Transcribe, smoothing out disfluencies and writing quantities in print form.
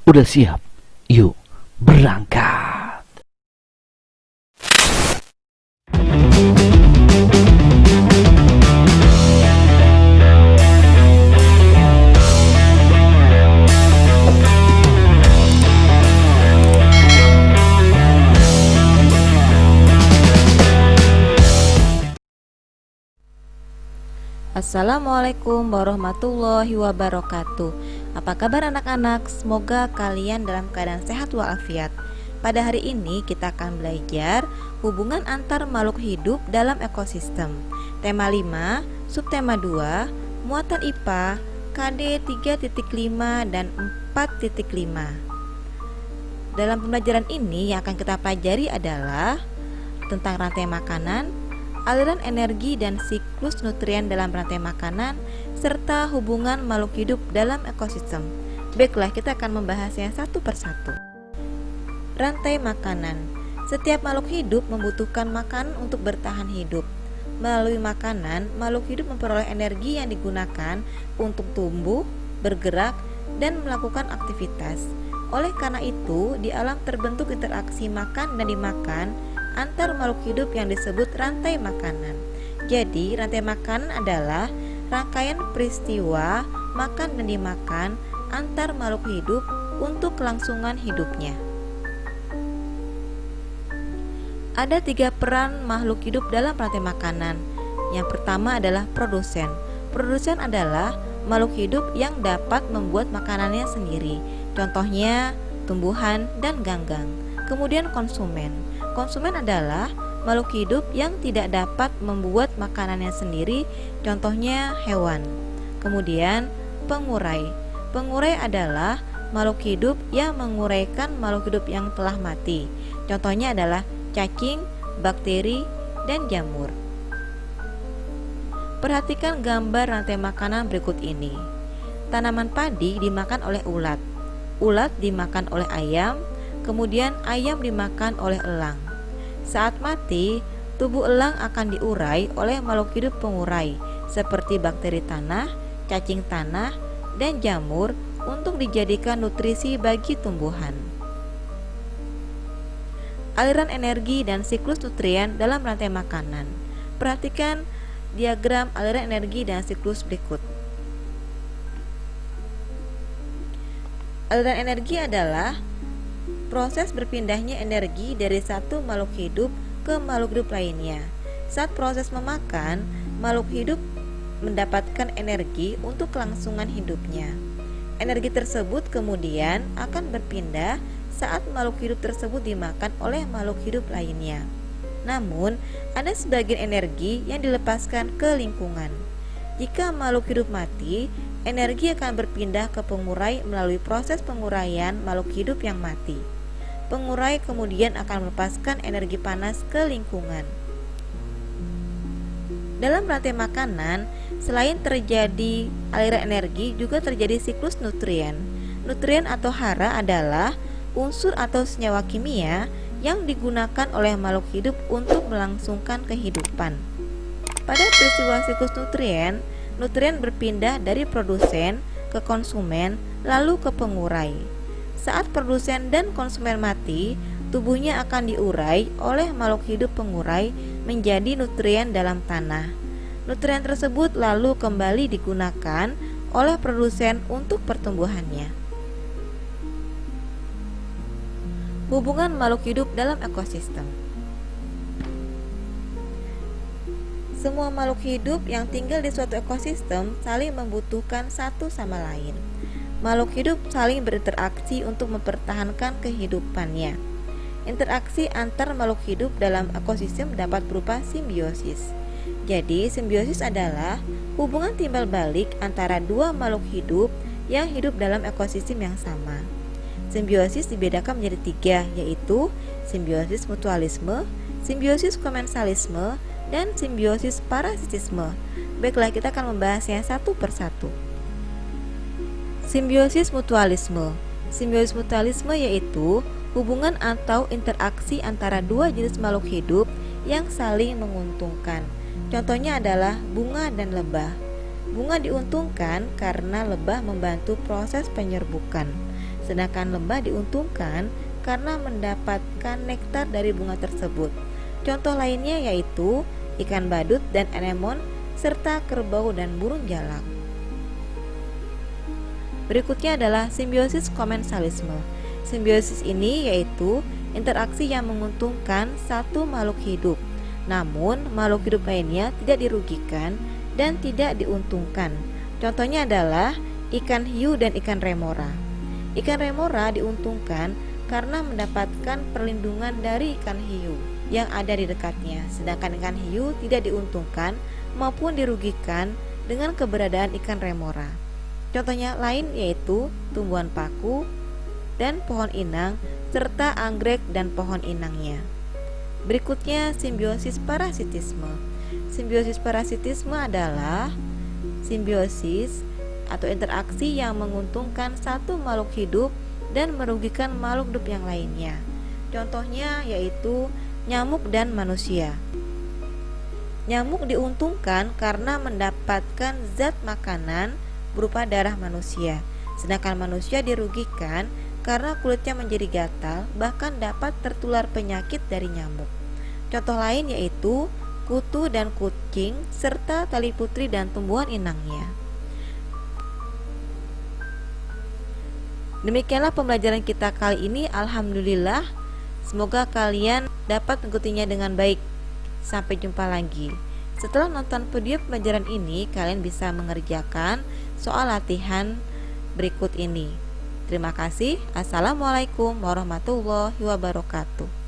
Udah siap? Yuk, berangkat. Assalamualaikum warahmatullahi wabarakatuh. Apa kabar anak-anak? Semoga kalian dalam keadaan sehat walafiat. Pada hari ini kita akan belajar hubungan antar makhluk hidup dalam ekosistem. Tema 5, subtema 2, muatan IPA, KD 3.5 dan 4.5. Dalam pembelajaran ini yang akan kita pelajari adalah tentang rantai makanan, aliran energi dan siklus nutrien dalam rantai makanan, serta hubungan makhluk hidup dalam ekosistem. Baiklah, kita akan membahasnya satu persatu. Rantai makanan. Setiap makhluk hidup membutuhkan makanan untuk bertahan hidup. Melalui makanan, makhluk hidup memperoleh energi yang digunakan untuk tumbuh, bergerak, dan melakukan aktivitas. Oleh karena itu, di alam terbentuk interaksi makan dan dimakan antar makhluk hidup yang disebut rantai makanan. Jadi, rantai makanan adalah rangkaian peristiwa makan dan dimakan antar makhluk hidup untuk kelangsungan hidupnya. Ada 3 peran makhluk hidup dalam rantai makanan. Yang pertama adalah produsen. Produsen adalah makhluk hidup yang dapat membuat makanannya sendiri. Contohnya tumbuhan dan ganggang. Kemudian konsumen. Konsumen adalah makhluk hidup yang tidak dapat membuat makanannya sendiri, contohnya hewan. Kemudian pengurai. Pengurai adalah makhluk hidup yang menguraikan makhluk hidup yang telah mati. Contohnya adalah cacing, bakteri, dan jamur. Perhatikan gambar rantai makanan berikut ini. Tanaman padi dimakan oleh ulat. Ulat dimakan oleh ayam, kemudian ayam dimakan oleh elang. Saat mati, tubuh elang akan diurai oleh makhluk hidup pengurai seperti bakteri tanah, cacing tanah, dan jamur untuk dijadikan nutrisi bagi tumbuhan. Aliran energi dan siklus nutrien dalam rantai makanan. Perhatikan diagram aliran energi dan siklus berikut. Aliran energi adalah proses berpindahnya energi dari satu makhluk hidup ke makhluk hidup lainnya. Saat proses memakan, makhluk hidup mendapatkan energi untuk kelangsungan hidupnya. Energi tersebut kemudian akan berpindah saat makhluk hidup tersebut dimakan oleh makhluk hidup lainnya. Namun, ada sebagian energi yang dilepaskan ke lingkungan. Jika makhluk hidup mati, energi akan berpindah ke pengurai melalui proses penguraian makhluk hidup yang mati. Pengurai kemudian akan melepaskan energi panas ke lingkungan. Dalam rantai makanan, selain terjadi aliran energi, juga terjadi siklus nutrien. Nutrien atau hara adalah unsur atau senyawa kimia yang digunakan oleh makhluk hidup untuk melangsungkan kehidupan. Pada peristiwa siklus nutrien, nutrien berpindah dari produsen ke konsumen, lalu ke pengurai. Saat produsen dan konsumen mati, tubuhnya akan diurai oleh makhluk hidup pengurai menjadi nutrien dalam tanah. Nutrien tersebut lalu kembali digunakan oleh produsen untuk pertumbuhannya. Hubungan makhluk hidup dalam ekosistem. Semua makhluk hidup yang tinggal di suatu ekosistem saling membutuhkan satu sama lain. Makhluk hidup saling berinteraksi untuk mempertahankan kehidupannya. Interaksi antar makhluk hidup dalam ekosistem dapat berupa simbiosis. Jadi, simbiosis adalah hubungan timbal balik antara dua makhluk hidup yang hidup dalam ekosistem yang sama. Simbiosis dibedakan menjadi 3, yaitu simbiosis mutualisme, simbiosis komensalisme, dan simbiosis parasitisme. Baiklah, kita akan membahasnya satu persatu. Simbiosis mutualisme. Simbiosis mutualisme yaitu hubungan atau interaksi antara dua jenis makhluk hidup yang saling menguntungkan. Contohnya adalah bunga dan lebah. Bunga diuntungkan karena lebah membantu proses penyerbukan, sedangkan lebah diuntungkan karena mendapatkan nektar dari bunga tersebut. Contoh lainnya yaitu ikan badut dan anemon serta kerbau dan burung jalak. Berikutnya adalah simbiosis komensalisme. Simbiosis ini yaitu interaksi yang menguntungkan satu makhluk hidup, namun makhluk hidup lainnya tidak dirugikan dan tidak diuntungkan. Contohnya adalah ikan hiu dan ikan remora. Ikan remora diuntungkan karena mendapatkan perlindungan dari ikan hiu yang ada di dekatnya, sedangkan ikan hiu tidak diuntungkan maupun dirugikan dengan keberadaan ikan remora. Contohnya lain yaitu tumbuhan paku dan pohon inang serta anggrek dan pohon inangnya. Berikutnya simbiosis parasitisme. Simbiosis parasitisme adalah simbiosis atau interaksi yang menguntungkan satu makhluk hidup dan merugikan makhluk hidup yang lainnya. Contohnya yaitu nyamuk dan manusia. Nyamuk diuntungkan karena mendapatkan zat makanan berupa darah manusia, sedangkan manusia dirugikan karena kulitnya menjadi gatal, bahkan dapat tertular penyakit dari nyamuk. Contoh lain yaitu kutu dan kucing serta tali putri dan tumbuhan inangnya. Demikianlah pembelajaran kita kali ini. Alhamdulillah, semoga kalian dapat mengikutinya dengan baik. Sampai jumpa lagi. Setelah nonton video pembelajaran ini, kalian bisa mengerjakan soal latihan berikut ini. Terima kasih. Assalamualaikum warahmatullahi wabarakatuh.